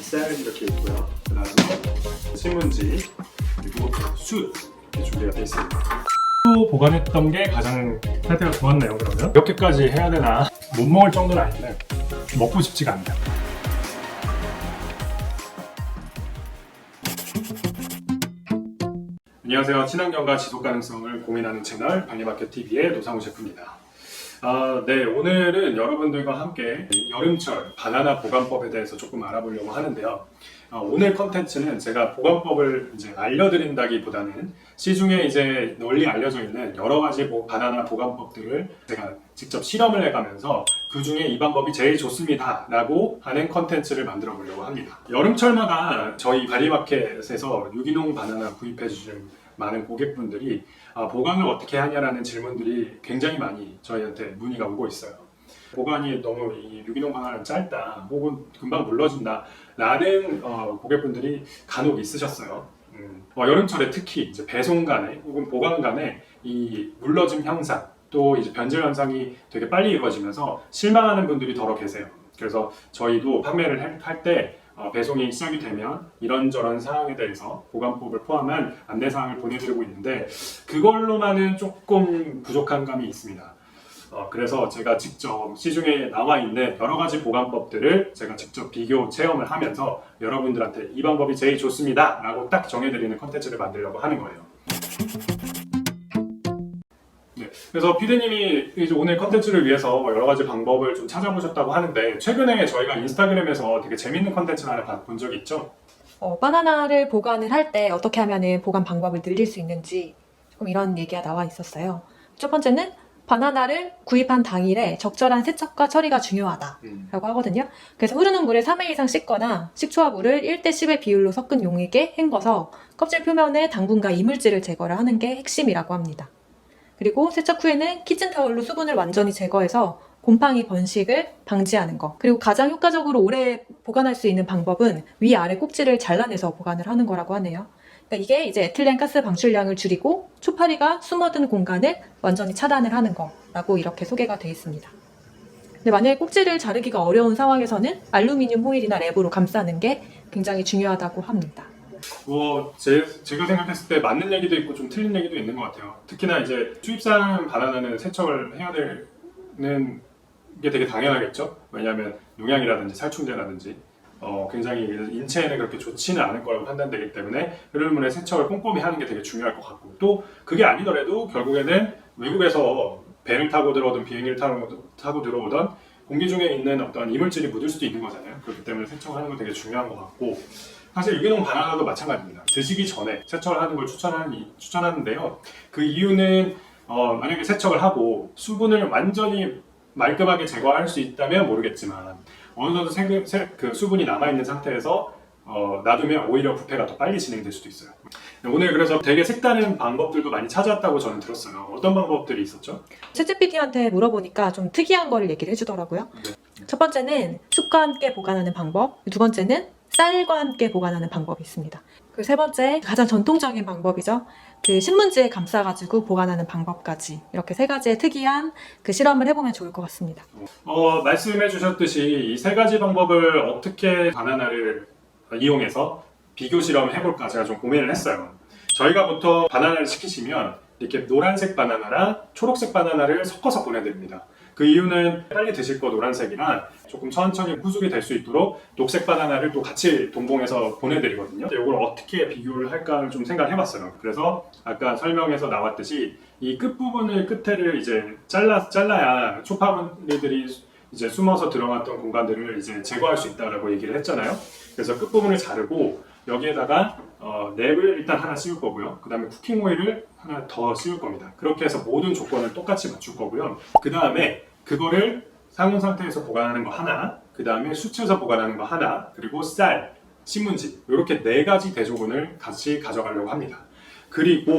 쌀 이렇게 있고요. 그 다음에 신문지 그리고 숯 이렇게 준비가 되어 있습니다. 또 보관했던 게 가장 상태가 좋았네요. 그러면 이렇게까지 해야 되나? 못 먹을 정도는 아닌데 먹고 싶지가 않네요. 안녕하세요. 친환경과 지속 가능성을 고민하는 채널 발리마켓TV의 노상우 셰프입니다. 네, 오늘은 여러분들과 함께 여름철 바나나 보관법에 대해서 조금 알아보려고 하는데요. 오늘 컨텐츠는 제가 보관법을 이제 알려드린다기보다는 시중에 이제 널리 알려져 있는 여러 가지 바나나 보관법들을 제가 직접 실험을 해가면서 그 중에 이 방법이 제일 좋습니다 라고 하는 컨텐츠를 만들어 보려고 합니다. 여름철마다 저희 발리마켓에서 유기농 바나나 구입해 주시는 많은 고객분들이 보관을 어떻게 하냐라는 질문들이 굉장히 많이 저희한테 문의가 오고 있어요. 보관이 너무 이 유기농 바나나는 짧다 혹은 금방 물러진다 라는 고객분들이 간혹 있으셨어요. 여름철에 특히 이제 배송간에 혹은 보관간에 이 물러짐 현상 또 이제 변질 현상이 되게 빨리 이루어지면서 실망하는 분들이 더러 계세요. 그래서 저희도 판매를 할 때 배송이 시작이 되면 이런저런 사항에 대해서 보관법을 포함한 안내사항을 보내드리고 있는데 그걸로만은 조금 부족한 감이 있습니다. 그래서 제가 직접 시중에 나와 있는 여러 가지 보관법들을 제가 직접 비교 체험을 하면서 여러분들한테 이 방법이 제일 좋습니다 라고 딱 정해드리는 컨텐츠를 만들려고 하는 거예요. 네, 그래서 피디님이 이제 오늘 컨텐츠를 위해서 여러 가지 방법을 좀 찾아보셨다고 하는데 최근에 저희가 인스타그램에서 되게 재밌는 컨텐츠를 하나 본 적이 있죠? 바나나를 보관을 할 때 어떻게 하면 보관 방법을 늘릴 수 있는지 조금 이런 얘기가 나와 있었어요. 첫 번째는 바나나를 구입한 당일에 적절한 세척과 처리가 중요하다라고 하거든요. 그래서 흐르는 물에 3회 이상 씻거나 식초와 물을 1:10의 비율로 섞은 용액에 헹궈서 껍질 표면의 당분과 이물질을 제거를 하는 게 핵심이라고 합니다. 그리고 세척 후에는 키친타올로 수분을 완전히 제거해서 곰팡이 번식을 방지하는 거. 그리고 가장 효과적으로 오래 보관할 수 있는 방법은 위아래 꼭지를 잘라내서 보관을 하는 거라고 하네요. 그러니까 이게 이제 에틸렌 가스 방출량을 줄이고 초파리가 숨어든 공간을 완전히 차단을 하는 거라고 이렇게 소개가 되어 있습니다. 근데 만약에 꼭지를 자르기가 어려운 상황에서는 알루미늄 호일이나 랩으로 감싸는 게 굉장히 중요하다고 합니다. 제가 생각했을 때 맞는 얘기도 있고 좀 틀린 얘기도 있는 것 같아요. 특히나 이제 수입산 바나나는 세척을 해야 되는 게 되게 당연하겠죠. 왜냐하면 농약이라든지 살충제라든지 굉장히 인체에는 그렇게 좋지는 않을 거라고 판단되기 때문에 흐르는 물에 세척을 꼼꼼히 하는 게 되게 중요할 것 같고 또 그게 아니더라도 결국에는 외국에서 배를 타고 들어오든 비행기를 타고 들어오던 공기 중에 있는 어떤 이물질이 묻을 수도 있는 거잖아요. 그렇기 때문에 세척을 하는 건 되게 중요한 것 같고 사실 유기농 바나나도 마찬가지입니다. 드시기 전에 세척을 하는 걸 추천하는데요. 그 이유는 만약에 세척을 하고 수분을 완전히 말끔하게 제거할 수 있다면 모르겠지만 어느 정도 그 수분이 남아있는 상태에서 놔두면 오히려 부패가 더 빨리 진행될 수도 있어요. 오늘 그래서 되게 색다른 방법들도 많이 찾아왔다고 저는 들었어요. 어떤 방법들이 있었죠? 챗GPT한테 물어보니까 좀 특이한 거를 얘기를 해주더라고요. 네. 첫 번째는 숯과 함께 보관하는 방법, 두 번째는 쌀과 함께 보관하는 방법이 있습니다. 그 세 번째, 가장 전통적인 방법이죠. 그 신문지에 감싸가지고 보관하는 방법까지 이렇게 세 가지의 특이한 그 실험을 해보면 좋을 것 같습니다. 말씀해 주셨듯이 이 세 가지 방법을 어떻게 바나나를 이용해서 비교 실험을 해볼까 제가 좀 고민을 했어요. 저희가 보통 바나나를 시키시면 이렇게 노란색 바나나랑 초록색 바나나를 섞어서 보내드립니다. 그 이유는 빨리 드실 거 노란색이랑 조금 천천히 후숙이 될 수 있도록 녹색 바나나를 또 같이 동봉해서 보내드리거든요. 이걸 어떻게 비교를 할까를 좀 생각을 해봤어요. 그래서 아까 설명에서 나왔듯이 이 끝에를 이제 잘라야 초파분들이 이제 숨어서 들어갔던 공간들을 이제 제거할 수 있다라고 얘기를 했잖아요. 그래서 끝부분을 자르고 여기에다가 랩을 일단 하나 씌울 거고요. 그 다음에 쿠킹 오일을 하나 더 씌울 겁니다. 그렇게 해서 모든 조건을 똑같이 맞출 거고요. 그 다음에 그거를 상온 상태에서 보관하는 거 하나, 그 다음에 숯에서 보관하는 거 하나, 그리고 쌀, 신문지 이렇게 네 가지 대조군을 같이 가져가려고 합니다. 그리고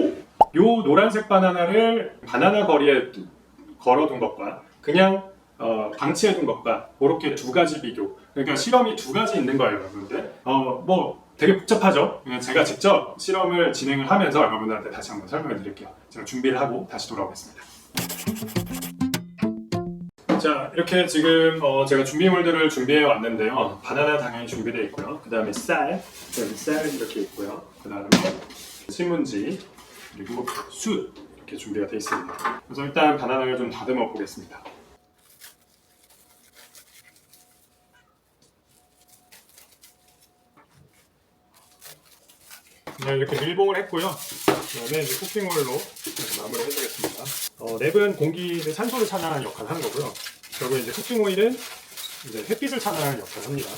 요 노란색 바나나를 바나나 거리에 걸어둔 것과 그냥 방치해둔 것과 그렇게 두 가지 비교. 그러니까 실험이 두 가지 있는 거예요, 여러분들. 되게 복잡하죠? 제가 직접 실험을 진행을 하면서 여러분들한테 다시 한번 설명해 드릴게요. 제가 준비를 하고 다시 돌아오겠습니다. 자, 이렇게 지금 제가 준비물들을 준비해 왔는데요. 바나나 당연히 준비되어 있고요. 그 다음에 쌀, 여기 쌀 이렇게 있고요. 그 다음에 신문지, 그리고 숯 이렇게 준비가 되어 있습니다. 그래서 일단 바나나를 좀 다듬어 보겠습니다. 그냥 이렇게 밀봉을 했고요. 그다음에 이제 쿠킹오일로 마무리 해주겠습니다. 랩은 공기 산소를 차단하는 역할을 하는 거고요. 그리고 이제 쿠킹오일은 이제 햇빛을 차단하는 역할을 합니다.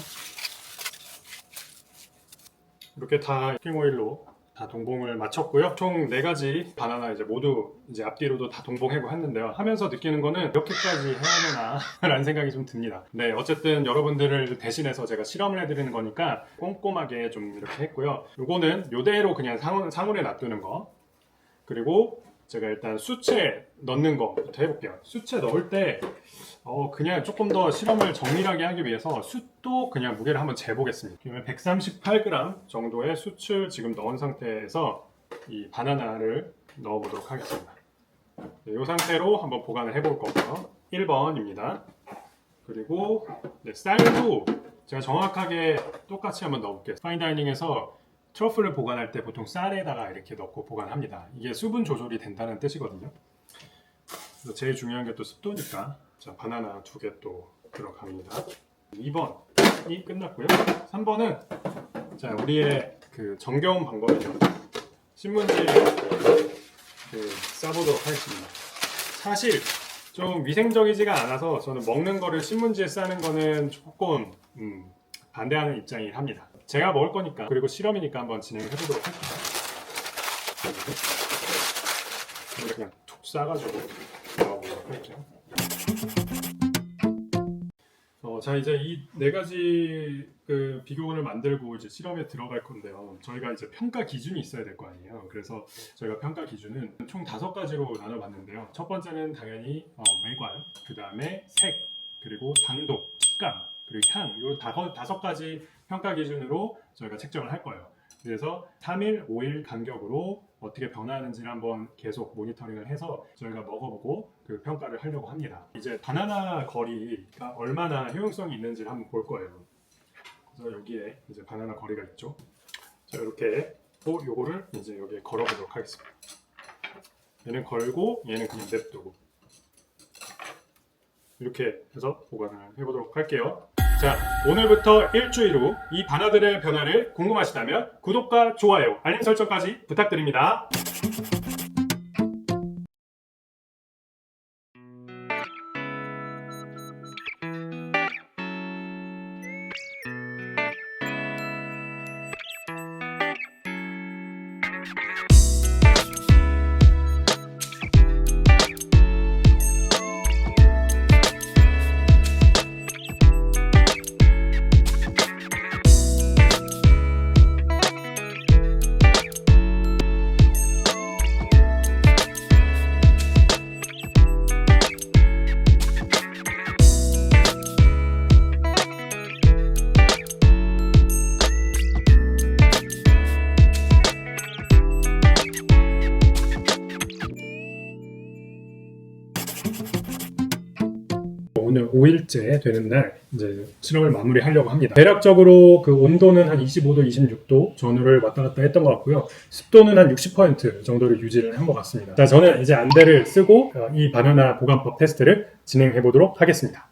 이렇게 다 쿠킹오일로 다 동봉을 마쳤고요. 총 4가지 바나나 이제 모두 이제 앞뒤로도 다 동봉하고 했는데요. 하면서 느끼는 거는 이렇게까지 해야 되나 라는 생각이 좀 듭니다. 네, 어쨌든 여러분들을 대신해서 제가 실험을 해드리는 거니까 꼼꼼하게 좀 이렇게 했고요. 요거는 요대로 그냥 상온에 놔두는 거. 그리고 제가 일단 수채 넣는 거부터 해볼게요. 수채 넣을 때 그냥 조금 더 실험을 정밀하게 하기 위해서 숯도 그냥 무게를 한번 재보겠습니다. 그러면 138g 정도의 숯을 지금 넣은 상태에서 이 바나나를 넣어보도록 하겠습니다. 네, 이 상태로 한번 보관을 해볼 거고요. 1번입니다. 그리고 네, 쌀도 제가 정확하게 똑같이 한번 넣어볼게요. 파인다이닝에서 트러플을 보관할 때 보통 쌀에다가 이렇게 넣고 보관합니다. 이게 수분 조절이 된다는 뜻이거든요. 그래서 제일 중요한 게 또 습도니까 자, 바나나 2개 또 들어갑니다. 2번이 끝났고요. 3번은 자, 우리의 그 정겨운 방법이죠. 신문지에 싸보도록 하겠습니다. 사실 좀 위생적이지가 않아서 저는 먹는 거를 신문지에 싸는 거는 조금 반대하는 입장이긴 합니다. 제가 먹을 거니까, 그리고 실험이니까 한번 진행을 해보도록 할게요. 그냥 툭 싸가지고 넣어보도록 할게요. 자, 이제 이 4가지 그 비교군을 만들고 이제 실험에 들어갈 건데요. 저희가 이제 평가 기준이 있어야 될 거 아니에요. 그래서 저희가 평가 기준은 총 5가지로 나눠봤는데요. 첫 번째는 당연히 외관, 그 다음에 색, 그리고 당도, 식감, 그리고 향, 이 5가지 평가 기준으로 저희가 책정을 할 거예요. 그래서 3일, 5일 간격으로 어떻게 변하는지를 한번 계속 모니터링을 해서 저희가 먹어보고 그 평가를 하려고 합니다. 이제 바나나 거리가 얼마나 효용성이 있는지를 한번 볼 거예요. 그래서 여기에 이제 바나나 거리가 있죠. 자, 이렇게 요거를 이제 여기에 걸어보도록 하겠습니다. 얘는 걸고 얘는 그냥 냅두고 이렇게 해서 보관을 해보도록 할게요. 자, 오늘부터 일주일 후 이 바나들의 변화를 궁금하시다면 구독과 좋아요, 알림 설정까지 부탁드립니다. 오늘 5일째 되는 날 이제 실험을 마무리하려고 합니다. 대략적으로 그 온도는 한 25도, 26도 전후를 왔다 갔다 했던 것 같고요. 습도는 한 60% 정도를 유지를 한 것 같습니다. 자, 저는 이제 안대를 쓰고 이 바나나 보관법 테스트를 진행해 보도록 하겠습니다.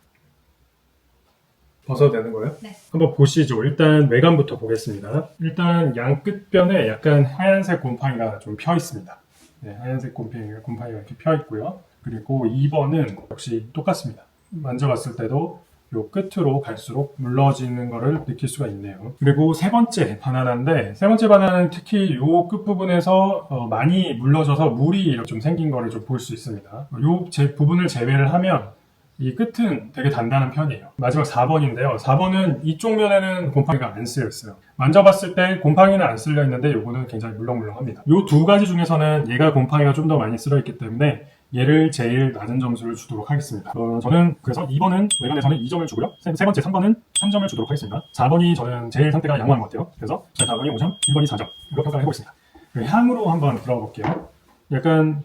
벗어도 되는 거예요? 네. 한번 보시죠. 일단 외관부터 보겠습니다. 일단 양 끝변에 약간 하얀색 곰팡이가 좀 펴 있습니다. 네, 하얀색 곰팡이가 이렇게 펴 있고요. 그리고 2번은 역시 똑같습니다. 만져봤을 때도 요 끝으로 갈수록 물러지는 거를 느낄 수가 있네요. 그리고 세 번째 바나나인데, 세 번째 바나나는 특히 요 끝부분에서 많이 물러져서 물이 좀 생긴 거를 좀 볼 수 있습니다. 요 부분을 제외를 하면 이 끝은 되게 단단한 편이에요. 마지막 4번인데요. 4번은 이쪽 면에는 곰팡이가 안 쓰여 있어요. 만져봤을 때 곰팡이는 안 쓸려 있는데 요거는 굉장히 물렁물렁합니다. 요 2가지 중에서는 얘가 곰팡이가 좀 더 많이 쓸어 있기 때문에 얘를 제일 낮은 점수를 주도록 하겠습니다. 저는 그래서 2번은 외관에서는 2점을 주고요. 세 번째 3번은 3점을 주도록 하겠습니다. 4번이 저는 제일 상태가 양호한 것 같아요. 그래서 4번이 5점, 1번이 4점. 이거 평가를 해보겠습니다. 향으로 한번 들어볼게요. 약간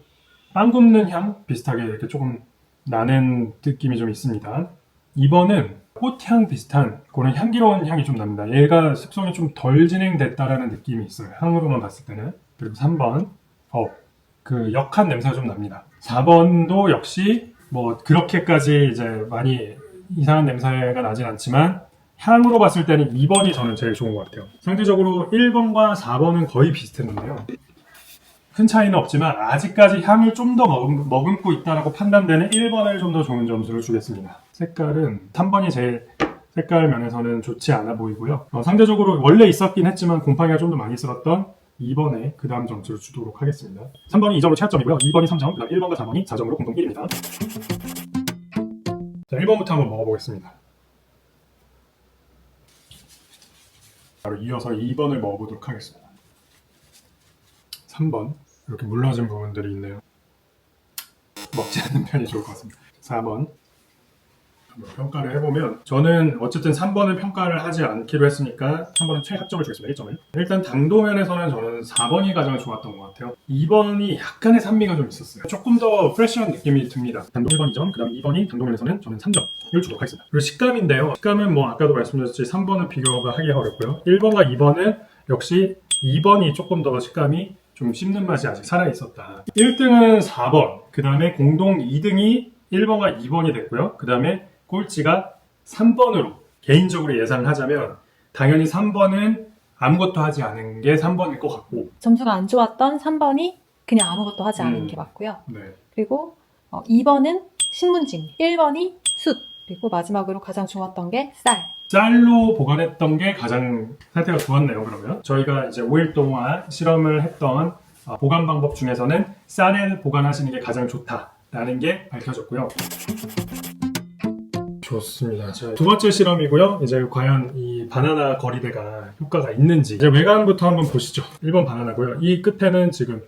빵 굽는 향 비슷하게 이렇게 조금 나는 느낌이 좀 있습니다. 2번은 꽃향 비슷한 그런 향기로운 향이 좀 납니다. 얘가 숙성이 좀 덜 진행됐다라는 느낌이 있어요. 향으로만 봤을 때는. 그리고 3번, 그 역한 냄새가 좀 납니다. 4번도 역시 뭐 그렇게까지 이제 많이 이상한 냄새가 나진 않지만 향으로 봤을 때는 2번이 저는 제일 좋은 것 같아요. 상대적으로 1번과 4번은 거의 비슷했는데요. 큰 차이는 없지만 아직까지 향을 좀 더 머금고 있다고 판단되는 1번을 좀 더 좋은 점수를 주겠습니다. 색깔은 3번이 제일 색깔 면에서는 좋지 않아 보이고요. 상대적으로 원래 있었긴 했지만 곰팡이가 좀 더 많이 쓸었던 2번에 그 다음 점수를 주도록 하겠습니다. 3번이 2점으로 최하점이고요. 2번이 3점, 그 다음 1번과 4번이 4점으로 공동 1입니다. 자, 1번부터 한번 먹어보겠습니다. 바로 이어서 2번을 먹어보도록 하겠습니다. 3번 이렇게 물러진 부분들이 있네요. 먹지 않는 편이 좋을 것 같습니다. 4번 한번 평가를 해보면 저는 어쨌든 3번을 평가를 하지 않기로 했으니까 3번은 최하점을 주겠습니다. 1점을. 일단 당도 면에서는 저는 4번이 가장 좋았던 것 같아요. 2번이 약간의 산미가 좀 있었어요. 조금 더 프레시한 느낌이 듭니다. 당도 1번 2점, 그 다음 2번이 당도 면에서는 저는 3점을 주도록 하겠습니다. 그리고 식감인데요. 식감은 뭐 아까도 말씀드렸듯이 3번은 비교가 하기 어렵고요. 1번과 2번은 역시 2번이 조금 더 식감이 좀 씹는 맛이 아직 살아있었다. 1등은 4번, 그 다음에 공동 2등이 1번과 2번이 됐고요. 그 다음에 꼴찌가 3번으로 개인적으로 예상하자면 당연히 3번은 아무것도 하지 않은 게 3번일 것 같고 점수가 안 좋았던 3번이 그냥 아무것도 하지 않은 게 맞고요. 네. 그리고 2번은 신문지, 1번이 숯, 그리고 마지막으로 가장 좋았던 게 쌀. 쌀로 보관했던 게 가장 상태가 좋았네요. 그러면 저희가 이제 5일 동안 실험을 했던 보관 방법 중에서는 쌀에 보관하시는 게 가장 좋다라는 게 밝혀졌고요. 좋습니다. 자, 두 번째 실험이고요. 이제 과연 이 바나나 거리대가 효과가 있는지 이제 외관부터 한번 보시죠. 1번 바나나고요. 이 끝에는 지금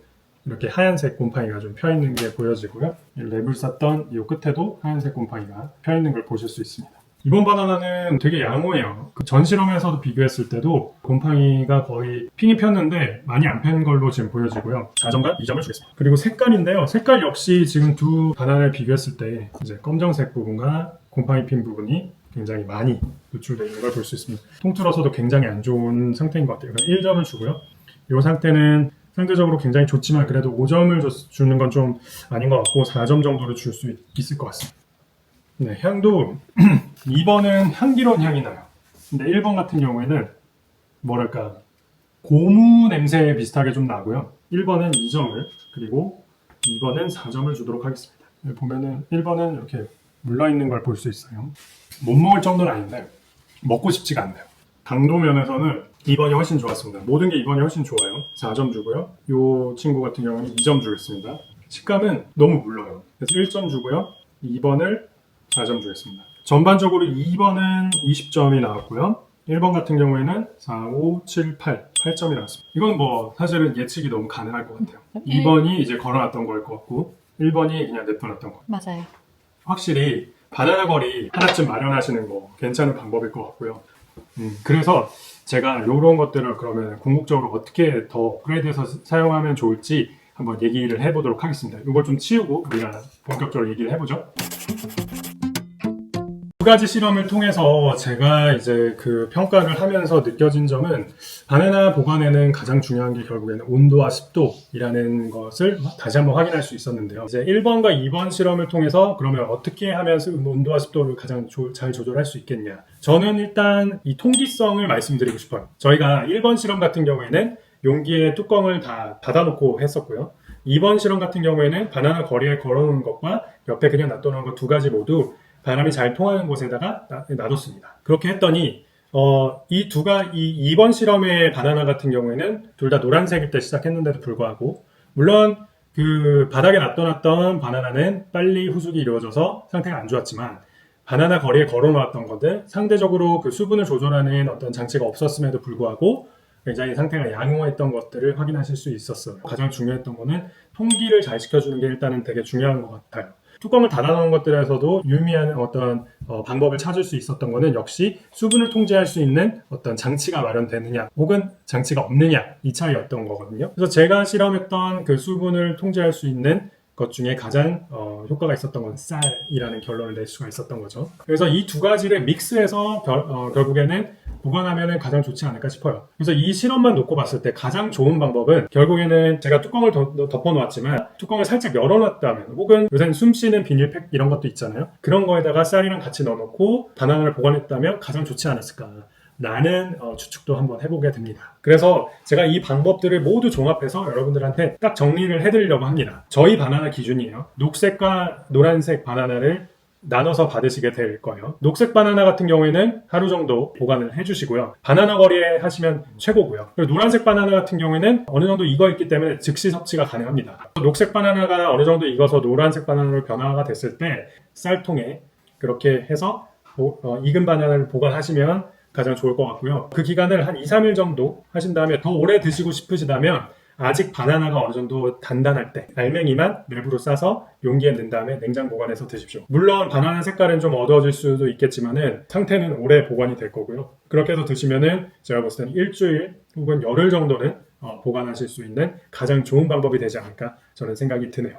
이렇게 하얀색 곰팡이가 좀 펴있는 게 보여지고요. 이 랩을 쌌던 이 끝에도 하얀색 곰팡이가 펴있는 걸 보실 수 있습니다. 이번 바나나는 되게 양호해요. 전 실험에서도 비교했을 때도 곰팡이가 거의 핑이 폈는데 많이 안 편 걸로 지금 보여지고요. 4점과 2점을 주겠습니다. 그리고 색깔인데요. 색깔 역시 지금 두 바나나를 비교했을 때 이제 검정색 부분과 곰팡이 핀 부분이 굉장히 많이 노출되어 있는 걸 볼 수 있습니다. 통틀어서도 굉장히 안 좋은 상태인 것 같아요. 1점을 주고요. 이 상태는 상대적으로 굉장히 좋지만 그래도 5점을 주는 건 좀 아닌 것 같고 4점 정도를 줄 수 있을 것 같습니다. 네, 향도 2번은 향기로운 향이 나요. 근데 1번 같은 경우에는 뭐랄까 고무 냄새 비슷하게 좀 나고요. 1번은 2점을 그리고 2번은 4점을 주도록 하겠습니다. 여기 보면은 1번은 이렇게 물러있는 걸 볼 수 있어요. 못 먹을 정도는 아닌데 먹고 싶지가 않네요. 당도 면에서는 2번이 훨씬 좋았습니다. 모든 게 2번이 훨씬 좋아요. 4점 주고요. 이 친구 같은 경우는 2점 주겠습니다. 식감은 너무 물러요. 그래서 1점 주고요. 2번을 4점 주겠습니다. 전반적으로 2번은 20점이 나왔고요. 1번 같은 경우에는 4, 5, 7, 8점이 나왔습니다. 이건 뭐 사실은 예측이 너무 가능할 것 같아요. 2번이 이제 걸어놨던 거일 것 같고 1번이 그냥 냅둬놨던 거. 맞아요. 확실히 바나나 거리 하나쯤 마련하시는 거 괜찮은 방법일 것 같고요. 그래서 제가 이런 것들을 그러면 궁극적으로 어떻게 더 업그레이드해서 사용하면 좋을지 한번 얘기를 해보도록 하겠습니다. 이걸 좀 치우고 우리가 본격적으로 얘기를 해보죠. 두 가지 실험을 통해서 제가 이제 그 평가를 하면서 느껴진 점은 바나나 보관에는 가장 중요한 게 결국에는 온도와 습도이라는 것을 다시 한번 확인할 수 있었는데요. 이제 1번과 2번 실험을 통해서 그러면 어떻게 하면 온도와 습도를 가장 잘 조절할 수 있겠냐. 저는 일단 이 통기성을 말씀드리고 싶어요. 저희가 1번 실험 같은 경우에는 용기에 뚜껑을 다 닫아놓고 했었고요. 2번 실험 같은 경우에는 바나나 거리에 걸어놓은 것과 옆에 그냥 놔둬놓은 것 두 가지 모두 바람이 잘 통하는 곳에다가 놔뒀습니다. 그렇게 했더니 이 2번 실험의 바나나 같은 경우에는 둘 다 노란색일 때 시작했는데도 불구하고 물론 그 바닥에 놔둬놨던 바나나는 빨리 후숙이 이루어져서 상태가 안 좋았지만 바나나 거리에 걸어놓았던 것들 상대적으로 그 수분을 조절하는 어떤 장치가 없었음에도 불구하고 굉장히 상태가 양호했던 것들을 확인하실 수 있었어요. 가장 중요했던 거는 통기를 잘 시켜주는 게 일단은 되게 중요한 것 같아요. 뚜껑을 닫아놓은 것들에서도 유의미한 어떤 방법을 찾을 수 있었던 거는 역시 수분을 통제할 수 있는 어떤 장치가 마련되느냐 혹은 장치가 없느냐 이 차이였던 거거든요. 그래서 제가 실험했던 그 수분을 통제할 수 있는 것 중에 가장 효과가 있었던 건 쌀이라는 결론을 낼 수가 있었던 거죠. 그래서 이 두 가지를 믹스해서 결국에는 보관하면 가장 좋지 않을까 싶어요. 그래서 이 실험만 놓고 봤을 때 가장 좋은 방법은 결국에는 제가 뚜껑을 덮어놓았지만 뚜껑을 살짝 열어놨다면, 혹은 요새는 숨 쉬는 비닐팩 이런 것도 있잖아요. 그런 거에다가 쌀이랑 같이 넣어놓고 바나나를 보관했다면 가장 좋지 않았을까 라는 추측도 한번 해보게 됩니다. 그래서 제가 이 방법들을 모두 종합해서 여러분들한테 딱 정리를 해드리려고 합니다. 저희 바나나 기준이에요. 녹색과 노란색 바나나를 나눠서 받으시게 될 거예요. 녹색 바나나 같은 경우에는 하루 정도 보관을 해주시고요. 바나나 거리에 하시면 최고고요. 그리고 노란색 바나나 같은 경우에는 어느 정도 익어 있기 때문에 즉시 섭취가 가능합니다. 녹색 바나나가 어느 정도 익어서 노란색 바나나로 변화가 됐을 때 쌀통에 그렇게 해서 익은 바나나를 보관하시면 가장 좋을 것 같고요. 그 기간을 한 2, 3일 정도 하신 다음에 더 오래 드시고 싶으시다면 아직 바나나가 어느 정도 단단할 때 알맹이만 랩으로 싸서 용기에 넣은 다음에 냉장 보관해서 드십시오. 물론 바나나 색깔은 좀 어두워질 수도 있겠지만은 상태는 오래 보관이 될 거고요. 그렇게 해서 드시면은 제가 봤을 때는 일주일 혹은 열흘 정도는 보관하실 수 있는 가장 좋은 방법이 되지 않을까 저는 생각이 드네요.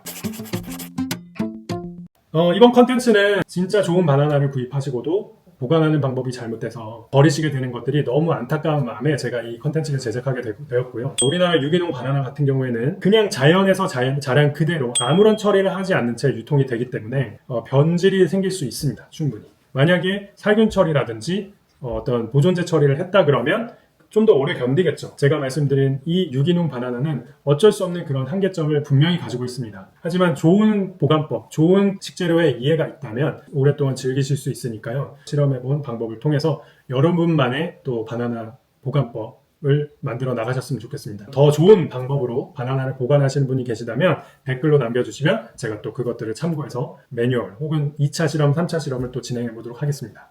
이번 컨텐츠는 진짜 좋은 바나나를 구입하시고도 보관하는 방법이 잘못돼서 버리시게 되는 것들이 너무 안타까운 마음에 제가 이 컨텐츠를 제작하게 되었고요. 우리나라 유기농 바나나 같은 경우에는 그냥 자연에서 자란 그대로 아무런 처리를 하지 않는 채 유통이 되기 때문에 변질이 생길 수 있습니다. 충분히. 만약에 살균 처리라든지 어떤 보존제 처리를 했다 그러면 좀 더 오래 견디겠죠. 제가 말씀드린 이 유기농 바나나는 어쩔 수 없는 그런 한계점을 분명히 가지고 있습니다. 하지만 좋은 보관법, 좋은 식재료의 이해가 있다면 오랫동안 즐기실 수 있으니까요. 실험해본 방법을 통해서 여러분만의 또 바나나 보관법을 만들어 나가셨으면 좋겠습니다. 더 좋은 방법으로 바나나를 보관하시는 분이 계시다면 댓글로 남겨주시면 제가 또 그것들을 참고해서 매뉴얼 혹은 2차 실험, 3차 실험을 또 진행해 보도록 하겠습니다.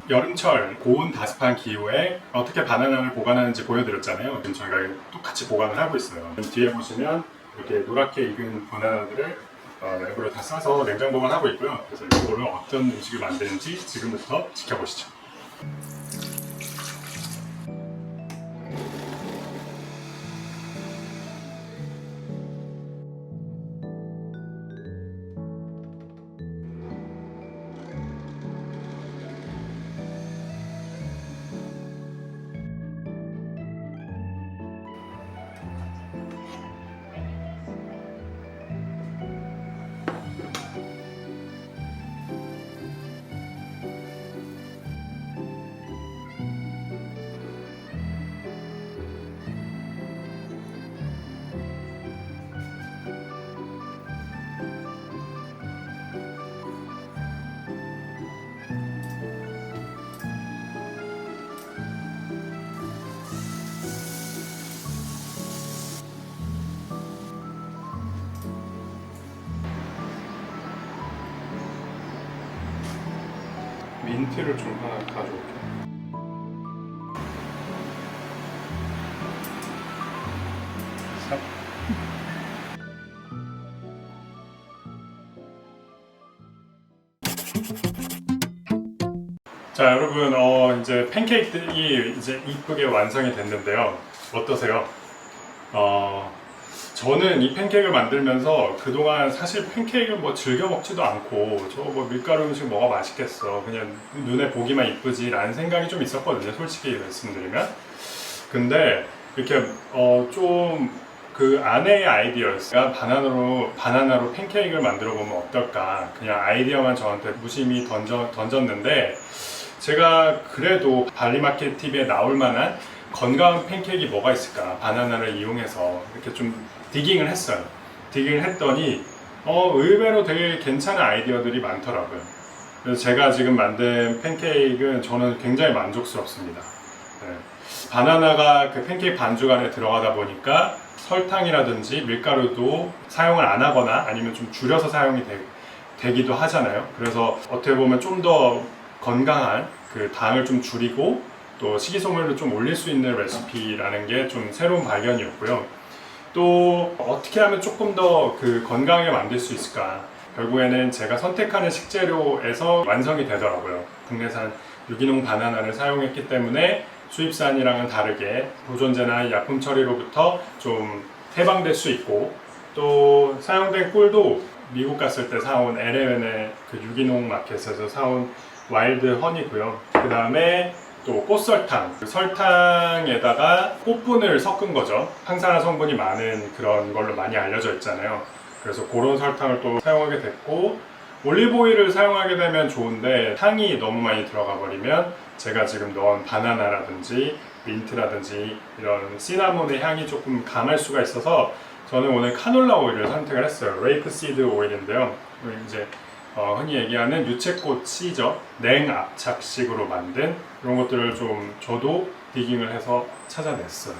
여름철 고온 다습한 기후에 어떻게 바나나를 보관하는지 보여드렸잖아요. 지금 저희가 똑같이 보관을 하고 있어요. 뒤에 보시면 이렇게 노랗게 익은 바나나들을 랩으로 다 싸서 냉장 보관하고 있고요. 그래서 이거를 어떤 음식을 만드는지 지금부터 지켜보시죠. 민트를 좀 하나 가져올게요. 싹. 자, 여러분, 이제 팬케이크들이 이제 이쁘게 완성이 됐는데요. 어떠세요? 저는 이 팬케이크를 만들면서 그동안 사실 팬케이크를 뭐 즐겨 먹지도 않고 저거 뭐 밀가루 음식 뭐가 맛있겠어, 그냥 눈에 보기만 이쁘지 라는 생각이 좀 있었거든요, 솔직히 말씀드리면. 근데 이렇게 좀 그 아내의 아이디어였어요. 바나나로 팬케이크를 만들어 보면 어떨까, 그냥 아이디어만 저한테 무심히 던졌는데, 제가 그래도 발리마켓 TV에 나올 만한 건강한 팬케이크가 뭐가 있을까, 바나나를 이용해서 이렇게 좀 디깅을 했어요. 디깅을 했더니 의외로 되게 괜찮은 아이디어들이 많더라고요. 그래서 제가 지금 만든 팬케이크는 저는 굉장히 만족스럽습니다. 네. 바나나가 그 팬케이크 반죽 안에 들어가다 보니까 설탕이라든지 밀가루도 사용을 안 하거나 아니면 좀 줄여서 사용이 되기도 하잖아요. 그래서 어떻게 보면 좀 더 건강한 그 당을 좀 줄이고 또 식이섬유를 좀 올릴 수 있는 레시피라는 게 좀 새로운 발견이었고요. 또 어떻게 하면 조금 더 그 건강하게 만들 수 있을까, 결국에는 제가 선택하는 식재료에서 완성이 되더라고요. 국내산 유기농 바나나를 사용했기 때문에 수입산이랑은 다르게 보존제나 약품 처리로부터 좀 해방될 수 있고, 또 사용된 꿀도 미국 갔을 때 사온 LMN의 그 유기농 마켓에서 사온 와일드 허니고요. 그 다음에 또 꽃설탕, 그 설탕에다가 꽃분을 섞은 거죠. 항산화 성분이 많은 그런 걸로 많이 알려져 있잖아요. 그래서 그런 설탕을 또 사용하게 됐고, 올리브오일을 사용하게 되면 좋은데 향이 너무 많이 들어가 버리면 제가 지금 넣은 바나나라든지 민트라든지 이런 시나몬의 향이 조금 강할 수가 있어서 저는 오늘 카놀라 오일을 선택을 했어요. 레이프시드 오일인데요. 이제 흔히 얘기하는 유채꽃이죠. 냉압착식으로 만든 이런 것들을 좀 저도 디깅을 해서 찾아냈어요.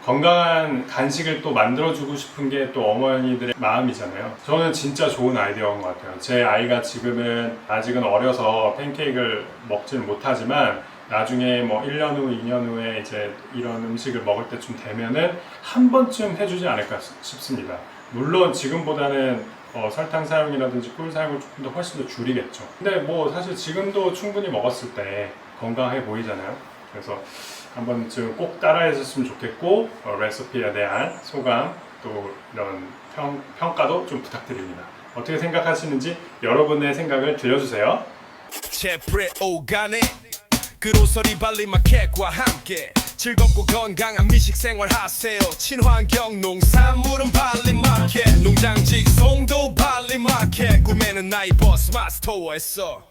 건강한 간식을 또 만들어주고 싶은 게 또 어머니들의 마음이잖아요. 저는 진짜 좋은 아이디어인 것 같아요. 제 아이가 지금은 아직은 어려서 팬케이크를 먹지는 못하지만 나중에 뭐 1년 후, 2년 후에 이제 이런 음식을 먹을 때쯤 되면은 한 번쯤 해주지 않을까 싶습니다. 물론 지금보다는 설탕 사용이라든지 꿀 사용을 조금 더 훨씬 더 줄이겠죠. 근데 뭐 사실 지금도 충분히 먹었을 때 건강해 보이잖아요. 그래서 한 번쯤 꼭 따라해 줬으면 좋겠고, 레시피에 대한 소감 또 이런 평가도 좀 부탁드립니다. 어떻게 생각하시는지 여러분의 생각을 들려주세요. 제프레 오가네 그로서리 발리 마켓과 함께 즐겁고 건강한 미식 생활 하세요. 친환경 농산물은 발리 마켓, 농장 직송도 발리 마켓, 구매는 나이 버스 마스터에서.